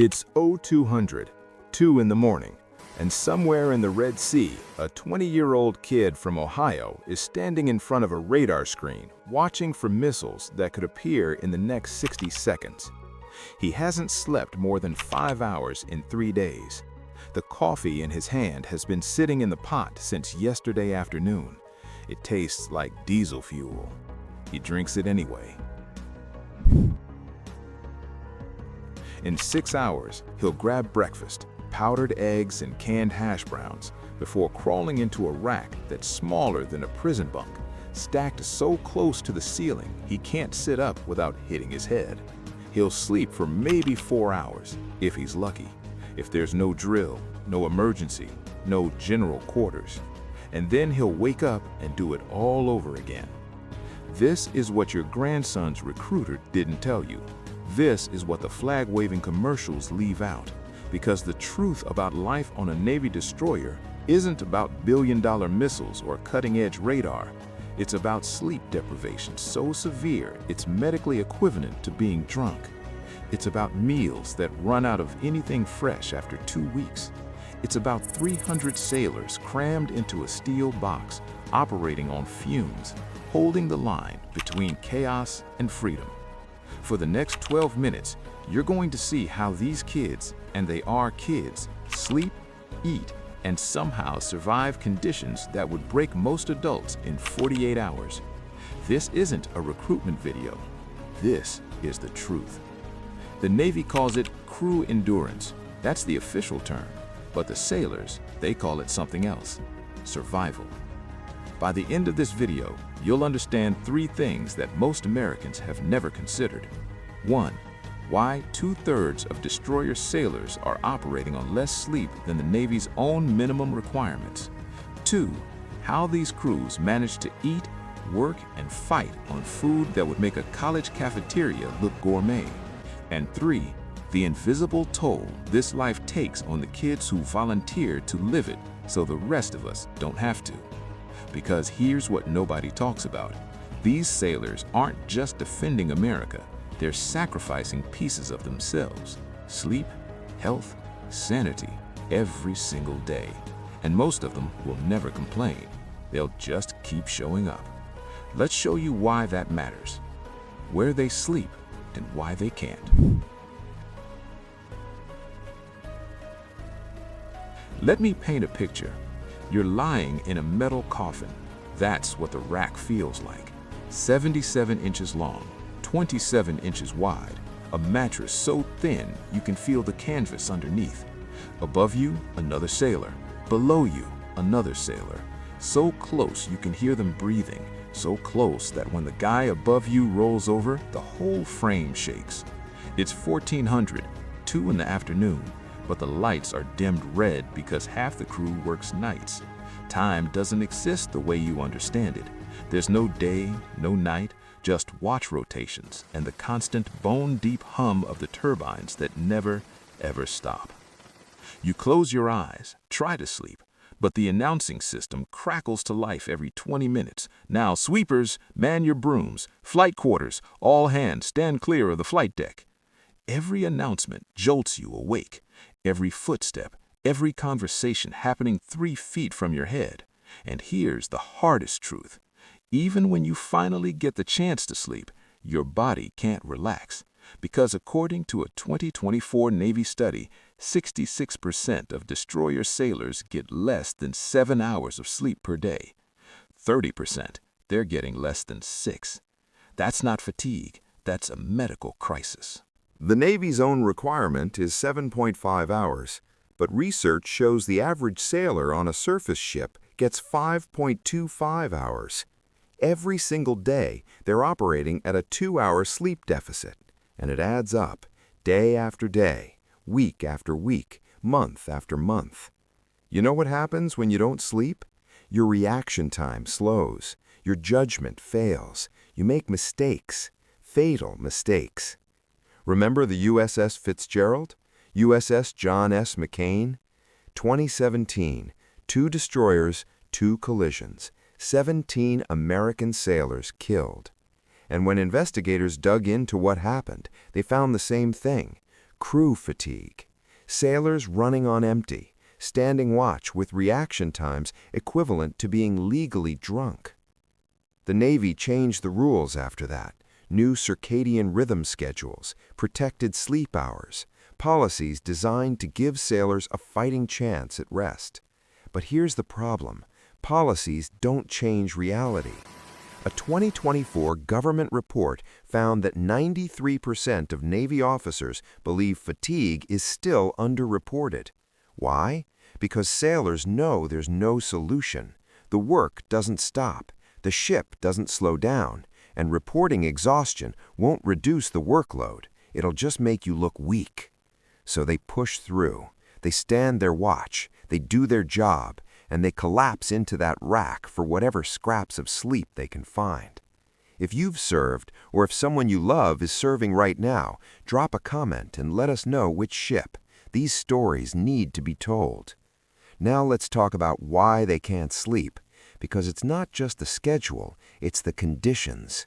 It's 0200, 2 in the morning, and somewhere in the Red Sea, a 20-year-old kid from Ohio is standing in front of a radar screen, watching for missiles that could appear in the next 60 seconds. He hasn't slept more than 5 hours in 3 days. The coffee in his hand has been sitting in the pot since yesterday afternoon. It tastes like diesel fuel. He drinks it anyway. In 6 hours, he'll grab breakfast, powdered eggs and canned hash browns, before crawling into a rack that's smaller than a prison bunk, stacked so close to the ceiling he can't sit up without hitting his head. He'll sleep for maybe 4 hours, if he's lucky, if there's no drill, no emergency, no general quarters. And then he'll wake up and do it all over again. This is what your grandson's recruiter didn't tell you. This is what the flag-waving commercials leave out, because the truth about life on a Navy destroyer isn't about billion-dollar missiles or cutting-edge radar. It's about sleep deprivation so severe it's medically equivalent to being drunk. It's about meals that run out of anything fresh after 2 weeks. It's about 300 sailors crammed into a steel box, operating on fumes, holding the line between chaos and freedom. For the next 12 minutes, you're going to see how these kids, and they are kids, sleep, eat, and somehow survive conditions that would break most adults in 48 hours. This isn't a recruitment video. This is the truth. The Navy calls it crew endurance. That's the official term. But the sailors, they call it something else: survival. By the end of this video, you'll understand 3 things that most Americans have never considered. 1. Why 2/3 of destroyer sailors are operating on less sleep than the Navy's own minimum requirements. 2. How these crews manage to eat, work, and fight on food that would make a college cafeteria look gourmet. And 3. The invisible toll this life takes on the kids who volunteer to live it so the rest of us don't have to. Because here's what nobody talks about. These sailors aren't just defending America, they're sacrificing pieces of themselves: sleep, health, sanity, every single day. And most of them will never complain. They'll just keep showing up. Let's show you why that matters, where they sleep, and why they can't. Let me paint a picture. You're lying in a metal coffin. That's what the rack feels like. 77 inches long, 27 inches wide, a mattress so thin you can feel the canvas underneath. Above you, another sailor. Below you, another sailor. So close you can hear them breathing, so close that when the guy above you rolls over, the whole frame shakes. It's 1400, 2 in the afternoon. But the lights are dimmed red because half the crew works nights. Time doesn't exist the way you understand it. There's no day, no night, just watch rotations and the constant bone-deep hum of the turbines that never, ever stop. You close your eyes, try to sleep, but the announcing system crackles to life every 20 minutes. Now, sweepers, man your brooms. Flight quarters, all hands stand clear of the flight deck. Every announcement jolts you awake. Every footstep, every conversation happening 3 feet from your head. And here's the hardest truth. Even when you finally get the chance to sleep, your body can't relax. Because according to a 2024 Navy study, 66% of destroyer sailors get less than 7 hours of sleep per day. 30%, they're getting less than 6. That's not fatigue, that's a medical crisis. The Navy's own requirement is 7.5 hours, but research shows the average sailor on a surface ship gets 5.25 hours. Every single day, they're operating at a 2-hour sleep deficit, and it adds up, day after day, week after week, month after month. You know what happens when you don't sleep? Your reaction time slows, your judgment fails, you make mistakes, fatal mistakes. Remember the USS Fitzgerald? USS John S. McCain? 2017, 2 destroyers, 2 collisions, 17 American sailors killed. And when investigators dug into what happened, they found the same thing: Crew fatigue. Sailors running on empty, standing watch with reaction times equivalent to being legally drunk. The Navy changed the rules after that. New circadian rhythm schedules, protected sleep hours, policies designed to give sailors a fighting chance at rest. But here's the problem. Policies don't change reality. A 2024 government report found that 93% of Navy officers believe fatigue is still underreported. Why? Because sailors know there's no solution. The work doesn't stop. The ship doesn't slow down, and reporting exhaustion won't reduce the workload. It'll just make you look weak. So they push through. They stand their watch. They do their job, and they collapse into that rack for whatever scraps of sleep they can find. If you've served, or if someone you love is serving right now, drop a comment and let us know which ship. These stories need to be told. Now let's talk about why they can't sleep. Because it's not just the schedule, it's the conditions.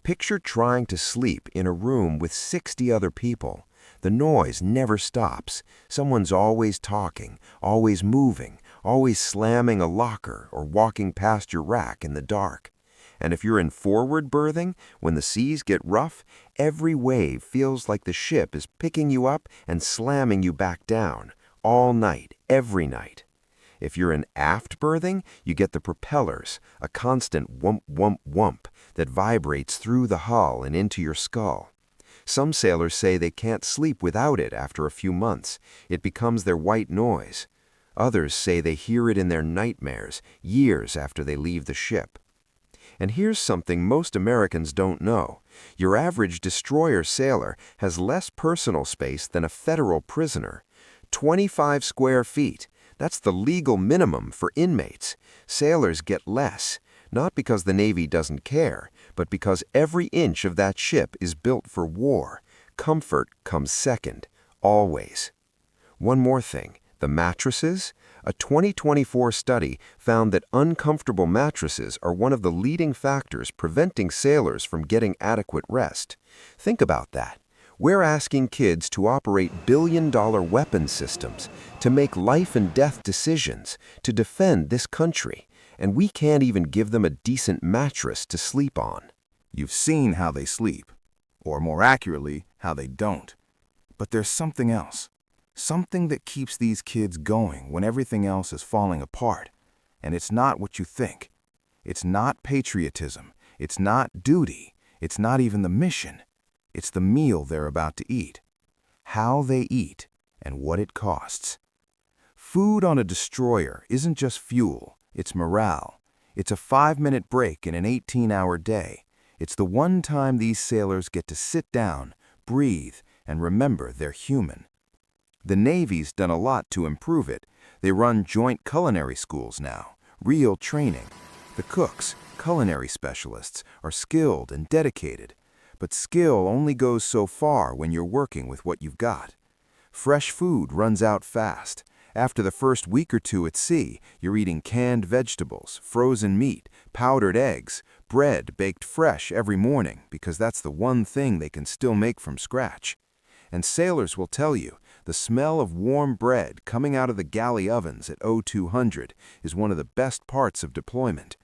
Picture trying to sleep in a room with 60 other people. The noise never stops. Someone's always talking, always moving, always slamming a locker or walking past your rack in the dark. And if you're in forward berthing, when the seas get rough, every wave feels like the ship is picking you up and slamming you back down, all night, every night. If you're in aft berthing, you get the propellers, a constant whump, whump, whump that vibrates through the hull and into your skull. Some sailors say they can't sleep without it after a few months. It becomes their white noise. Others say they hear it in their nightmares years after they leave the ship. And here's something most Americans don't know. Your average destroyer sailor has less personal space than a federal prisoner. 25 square feet. That's the legal minimum for inmates. Sailors get less, not because the Navy doesn't care, but because every inch of that ship is built for war. Comfort comes second, always. One more thing, the mattresses. A 2024 study found that uncomfortable mattresses are one of the leading factors preventing sailors from getting adequate rest. Think about that. We're asking kids to operate billion-dollar weapon systems, to make life and death decisions, to defend this country, and we can't even give them a decent mattress to sleep on. You've seen how they sleep, or more accurately, how they don't. But there's something else. Something that keeps these kids going when everything else is falling apart. And it's not what you think. It's not patriotism. It's not duty. It's not even the mission. It's the meal they're about to eat, how they eat, and what it costs. Food on a destroyer isn't just fuel, it's morale. It's a 5-minute break in an 18-hour day. It's the one time these sailors get to sit down, breathe, and remember they're human. The Navy's done a lot to improve it. They run joint culinary schools now, real training. The cooks, culinary specialists, are skilled and dedicated. But skill only goes so far when you're working with what you've got. Fresh food runs out fast. After the first week or two at sea, you're eating canned vegetables, frozen meat, powdered eggs, bread baked fresh every morning because that's the one thing they can still make from scratch. And sailors will tell you, the smell of warm bread coming out of the galley ovens at 0200 is one of the best parts of deployment.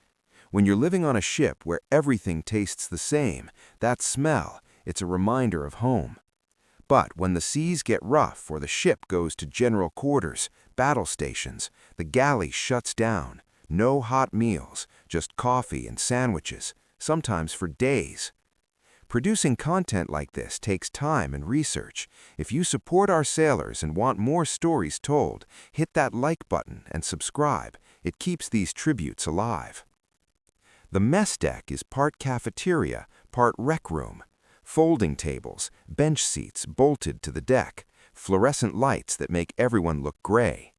When you're living on a ship where everything tastes the same, that smell, it's a reminder of home. But when the seas get rough or the ship goes to general quarters, battle stations, the galley shuts down. No hot meals, just coffee and sandwiches, sometimes for days. Producing content like this takes time and research. If you support our sailors and want more stories told, hit that like button and subscribe. It keeps these tributes alive. The mess deck is part cafeteria, part rec room. Folding tables, bench seats bolted to the deck, fluorescent lights that make everyone look gray.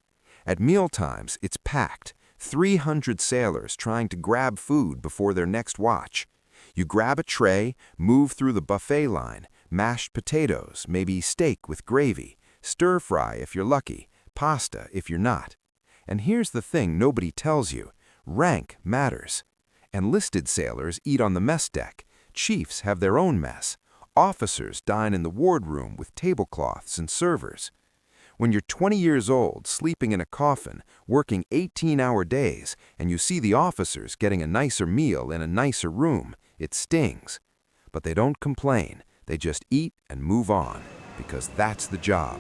At mealtimes, it's packed. 300 sailors trying to grab food before their next watch. You grab a tray, move through the buffet line, mashed potatoes, maybe steak with gravy, stir fry if you're lucky, pasta if you're not. And here's the thing nobody tells you, rank matters. Enlisted sailors eat on the mess deck. Chiefs have their own mess. Officers dine in the wardroom with tablecloths and servers. When you're 20 years old, sleeping in a coffin, working 18-hour days, and you see the officers getting a nicer meal in a nicer room, it stings. But they don't complain. They just eat and move on, because that's the job.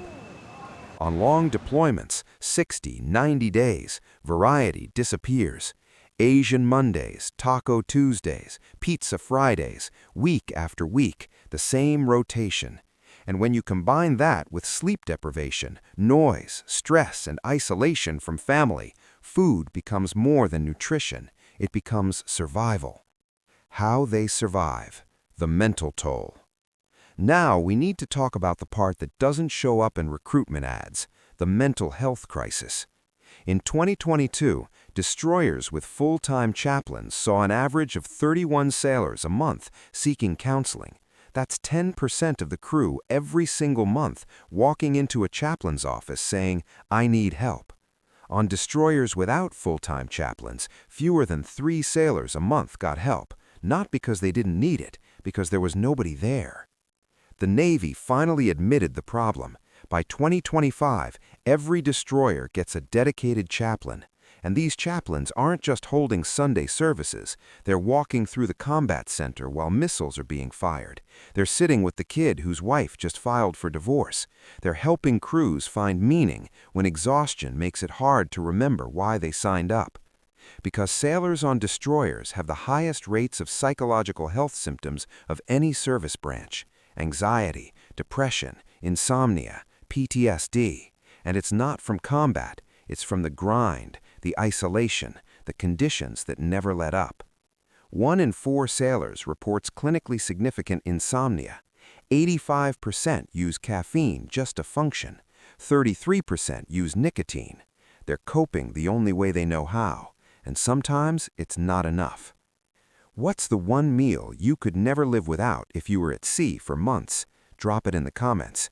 On long deployments, 60, 90 days, variety disappears. Asian Mondays, Taco Tuesdays, Pizza Fridays, week after week, the same rotation. And when you combine that with sleep deprivation, noise, stress, and isolation from family, food becomes more than nutrition. It becomes survival. How they survive. The mental toll. Now we need to talk about the part that doesn't show up in recruitment ads, the mental health crisis. In 2022, destroyers with full-time chaplains saw an average of 31 sailors a month seeking counseling. That's 10% of the crew every single month walking into a chaplain's office saying, "I need help." On destroyers without full-time chaplains, fewer than 3 sailors a month got help, not because they didn't need it, because there was nobody there. The Navy finally admitted the problem. By 2025, every destroyer gets a dedicated chaplain. And these chaplains aren't just holding Sunday services. They're walking through the combat center while missiles are being fired. They're sitting with the kid whose wife just filed for divorce. They're helping crews find meaning when exhaustion makes it hard to remember why they signed up. Because sailors on destroyers have the highest rates of psychological health symptoms of any service branch: anxiety, depression, insomnia, PTSD. And it's not from combat, it's from the grind, the isolation, the conditions that never let up. 1 in 4 sailors reports clinically significant insomnia. 85% use caffeine just to function. 33% use nicotine. They're coping the only way they know how, and sometimes it's not enough. What's the one meal you could never live without if you were at sea for months? Drop it in the comments.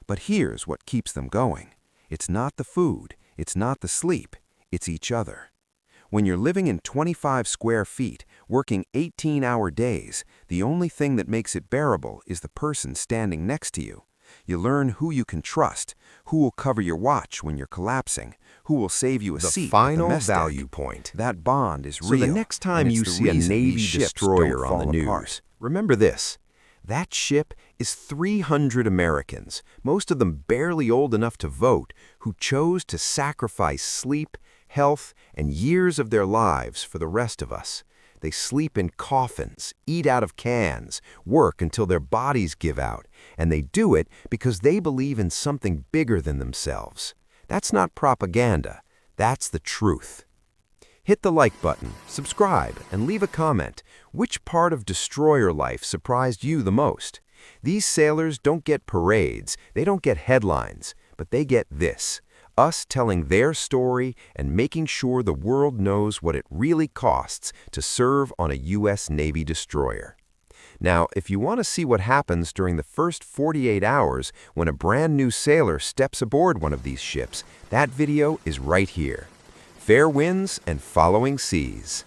But here's what keeps them going. It's not the food, it's not the sleep, it's each other. When you're living in 25 square feet, working 18-hour days, the only thing that makes it bearable is the person standing next to you. You learn who you can trust, who will cover your watch when you're collapsing, who will save you a seat at the final mess deck. value point. That bond is So real. the next time and it's you the see a reason Navy these ships destroyer don't on the fall news, apart. remember this. That ship is 300 Americans, most of them barely old enough to vote, who chose to sacrifice sleep, health, and years of their lives for the rest of us. They sleep in coffins, eat out of cans, work until their bodies give out, and they do it because they believe in something bigger than themselves. That's not propaganda, that's the truth. Hit the like button, subscribe, and leave a comment. Which part of destroyer life surprised you the most? These sailors don't get parades, they don't get headlines, but they get this: us telling their story and making sure the world knows what it really costs to serve on a U.S. Navy destroyer. Now, if you want to see what happens during the first 48 hours when a brand new sailor steps aboard one of these ships, that video is right here. Fair winds and following seas.